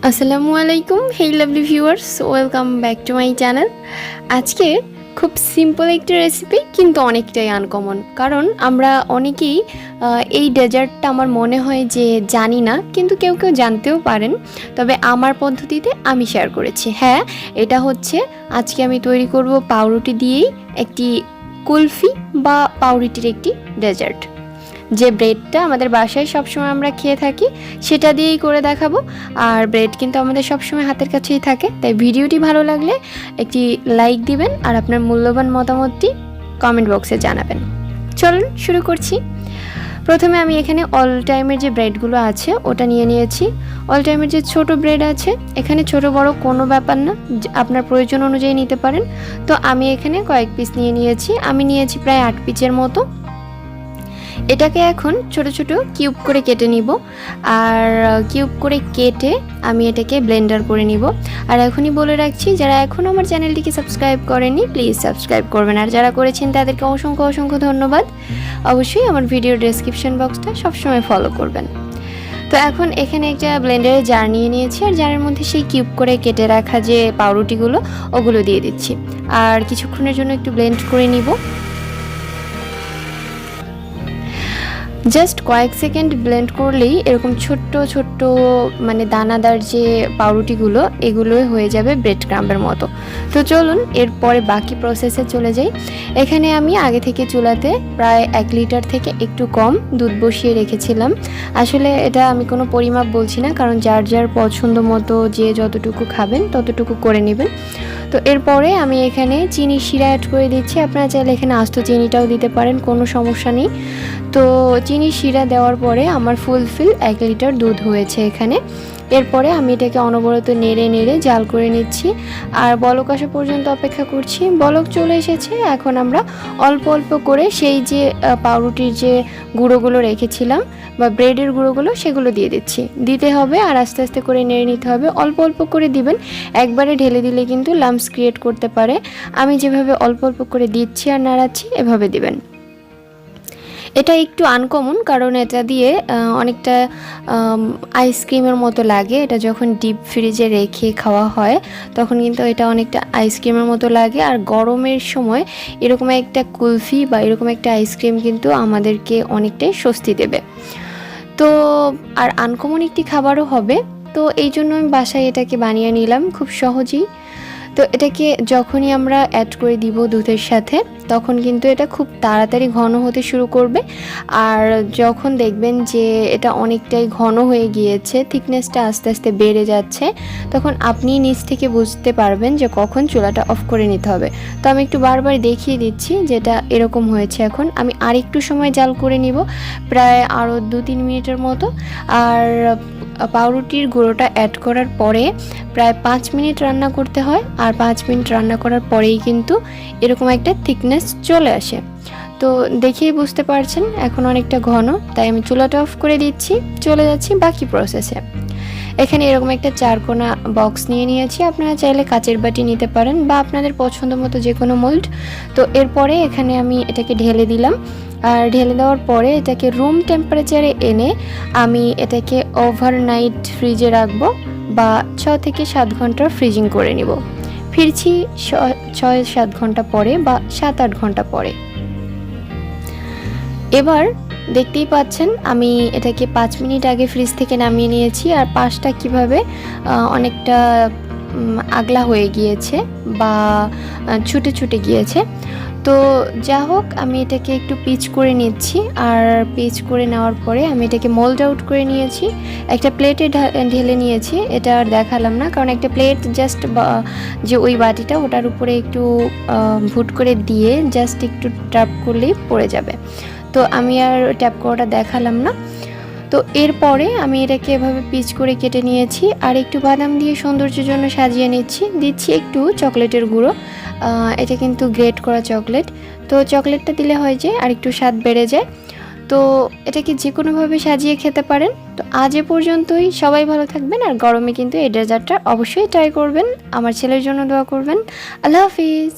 আসসালামু আলাইকুম, hey lovely viewers, welcome back to my channel. আজকে খুব সিম্পল একটা রেসিপি, কিন্তু অনেকটাই আনকমন। কারণ আমরা অনেকেই এই ডেজার্টটা আমার মনে হয় যে জানি না, কিন্তু কেউ কেউ জানতেও পারেন। তবে আমার পদ্ধতিতে আমি শেয়ার করেছি। হ্যাঁ, এটা হচ্ছে আজকে আমি তৈরি করব পাউরুটি দিয়েই একটি কুলফি বা পাউরুটির একটি ডেজার্ট। যে ব্রেডটা আমাদের বাসায় সবসময় আমরা খেয়ে থাকি সেটা দিয়েই করে দেখাবো। আর ব্রেড কিন্তু আমাদের সবসময় হাতের কাছেই থাকে, তাই ভিডিওটি ভালো লাগলে একটি লাইক দিবেন আর আপনার মূল্যবান মতামতটি কমেন্ট বক্সে জানাবেন। চলুন শুরু করছি। প্রথমে আমি এখানে অল টাইমের যে ব্রেডগুলো আছে ওটা নিয়ে নিয়েছি। অল টাইমের যে ছোট ব্রেড আছে, এখানে ছোট বড় কোনো ব্যাপার না, আপনার প্রয়োজন অনুযায়ী নিতে পারেন। তো আমি এখানে কয়েক পিস নিয়ে নিয়েছি, আমি নিয়েছি প্রায় 8 পিসের মতো। এটাকে এখন ছোট ছোট কিউব করে কেটে নিব, আর কিউব করে কেটে আমি এটাকে ব্লেন্ডার করে নিব। আর এখনই বলে রাখছি, যারা এখনও আমার চ্যানেলটিকে সাবস্ক্রাইব করেননি প্লিজ সাবস্ক্রাইব করবেন, আর যারা করেছেন তাদেরকে অসংখ্য অসংখ্য ধন্যবাদ। অবশ্যই আমার ভিডিওর ডেসক্রিপশন বক্সটা সবসময় ফলো করবেন। তো এখন এখানে একটা ব্লেন্ডারে জার নিয়ে নিয়েছি, আর জারের মধ্যে সেই কিউব করে কেটে রাখা যে পাউরুটিগুলো ওগুলো দিয়ে দিচ্ছি, আর কিছুক্ষণের জন্য একটু ব্লেন্ড করে নিব। জাস্ট কয়েক সেকেন্ড ব্লেন্ড করলেই এরকম ছোট্ট ছোট্ট মানে দানাদার যে পাউরুটিগুলো এগুলোই হয়ে যাবে ব্রেড ক্রাম্বের মতো। তো চলুন এরপরে বাকি প্রসেসে চলে যাই। এখানে আমি আগে থেকে চুলাতে প্রায় 1 লিটার থেকে একটু কম দুধ বসিয়ে রেখেছিলাম। আসলে এটা আমি কোনো পরিমাপ বলছি না, কারণ যার যার পছন্দ মতো যে যতটুকু খাবেন ততটুকু করে নেবেন। তো এরপরে আমি এখানে চিনি শিরা অ্যাড করে দিচ্ছি। আপনারা চাইলে এখানে আস্ত চিনিটাও দিতে পারেন, কোনো সমস্যা নেই। তো চিনি শিরা দেওয়ার পরে আমার ফুলফিল 1 লিটার দুধ হয়েছে এখানে। এরপরে আমি এটাকে অনবরত নেড়ে নেড়ে জাল করে নিচ্ছি, আর বলক আসা পর্যন্ত অপেক্ষা করছি। বলক চলে এসেছে, এখন আমরা অল্প অল্প করে সেই যে পাউরুটির যে গুঁড়োগুলো রেখেছিলাম বা ব্রেডের গুঁড়োগুলো সেগুলো দিয়ে দিচ্ছি। দিতে হবে আর আস্তে আস্তে করে নেড়ে নিতে হবে, অল্প অল্প করে দিবেন। একবারে ঢেলে দিলে কিন্তু লাম্পস ক্রিয়েট করতে পারে। আমি যেভাবে অল্প অল্প করে দিচ্ছি আর নাড়াচ্ছি এভাবে দিবেন। এটা একটু আনকমন, কারণ এটা দিয়ে অনেকটা আইসক্রিমের মতো লাগে। এটা যখন ডিপ ফ্রিজে রেখে খাওয়া হয় তখন কিন্তু এটা অনেকটা আইসক্রিমের মতো লাগে। আর গরমের সময় এরকম একটা কুলফি বা এরকম একটা আইসক্রিম কিন্তু আমাদেরকে অনেকটাই স্বস্তি দেবে। তো আর আনকমন একটি খাবারও হবে, তো এই জন্য আমি বাসায় এটাকে বানিয়ে নিলাম খুব সহজেই। তো এটাকে যখনই আমরা অ্যাড করে দিব দুধের সাথে, তখন কিন্তু এটা খুব তাড়াতাড়ি ঘন হতে শুরু করবে। আর যখন দেখবেন যে এটা অনেকটাই ঘন হয়ে গিয়েছে, থিকনেসটা আস্তে আস্তে বেড়ে যাচ্ছে, তখন আপনি নিজ থেকে বুঝতে পারবেন যে কখন চুলাটা অফ করে নিতে হবে। তো আমি একটু বারবার দেখিয়ে দিচ্ছি যেটা এরকম হয়েছে। এখন আমি আরেকটু সময় জাল করে নিব, প্রায় আরও 2-3 মিনিটের মতো। আর পাউরুটির গুঁড়োটা অ্যাড করার পরে প্রায় 5 মিনিট রান্না করতে হয়, আর 5 মিনিট রান্না করার পরেই কিন্তু এরকম একটা থিকনেস চলে আসে। তো দেখেই বুঝতে পারছেন এখন অনেকটা ঘন, তাই আমি চুলাটা অফ করে দিচ্ছি। চলে যাচ্ছি বাকি প্রসেসে। এখানে এরকম একটা 4 কোণা বক্স নিয়ে নিয়েছি, আপনারা চাইলে কাচের বাটি নিতে পারেন বা আপনাদের পছন্দ মতো যে কোনো মোল্ড। তো এরপরে এখানে আমি এটাকে ঢেলে দিলাম, আর ঢেলে দেওয়ার পরে এটাকে রুম টেম্পারেচারে এনে আমি এটাকে ওভারনাইট ফ্রিজে রাখবো, বা 6 থেকে 7 ঘন্টার ফ্রিজিং করে নিব। ফিরছি 6-7 ঘন্টা পরে বা 7-8 ঘন্টা পরে। এবার দেখতেই পাচ্ছেন আমি এটাকে 5 মিনিট আগে ফ্রিজ থেকে নামিয়ে নিয়েছি, আর পাশটা কিভাবে অনেকটা আগলা হয়ে গিয়েছে বা ছুটে ছুটে গিয়েছে। তো যা হোক, আমি এটাকে একটু পিচ করে নিচ্ছি, আর পিচ করে নেওয়ার পরে আমি এটাকে মোল্ড আউট করে নিয়েছি। একটা প্লেটে ঢেলে নিয়েছি, এটা আর দেখালাম না, কারণ একটা প্লেট জাস্ট যে ওই বাটিটা ওটার উপরে একটু ভুট করে দিয়ে জাস্ট একটু ট্যাপ করলেই পড়ে যাবে। তো আমি আর ট্যাপ করাটা দেখালাম না। তো এরপরে আমি এটাকে এভাবে পিচ করে কেটে নিয়েছি, আর একটু বাদাম দিয়ে সৌন্দর্যের জন্য সাজিয়ে নিচ্ছি। দিচ্ছি একটু চকলেটের গুঁড়ো, এটা কিন্তু গ্রেট করা চকলেট। তো চকলেটটা দিলে হয় যে আর একটু স্বাদ বেড়ে যায়। তো এটাকে যে কোনোভাবে সাজিয়ে খেতে পারেন। তো আজ এ পর্যন্তই, সবাই ভালো থাকবেন, আর গরমে কিন্তু এই ডেজার্টটা অবশ্যই ট্রাই করবেন। আমার ছেলের জন্য দোয়া করবেন। আল্লাহ হাফিজ।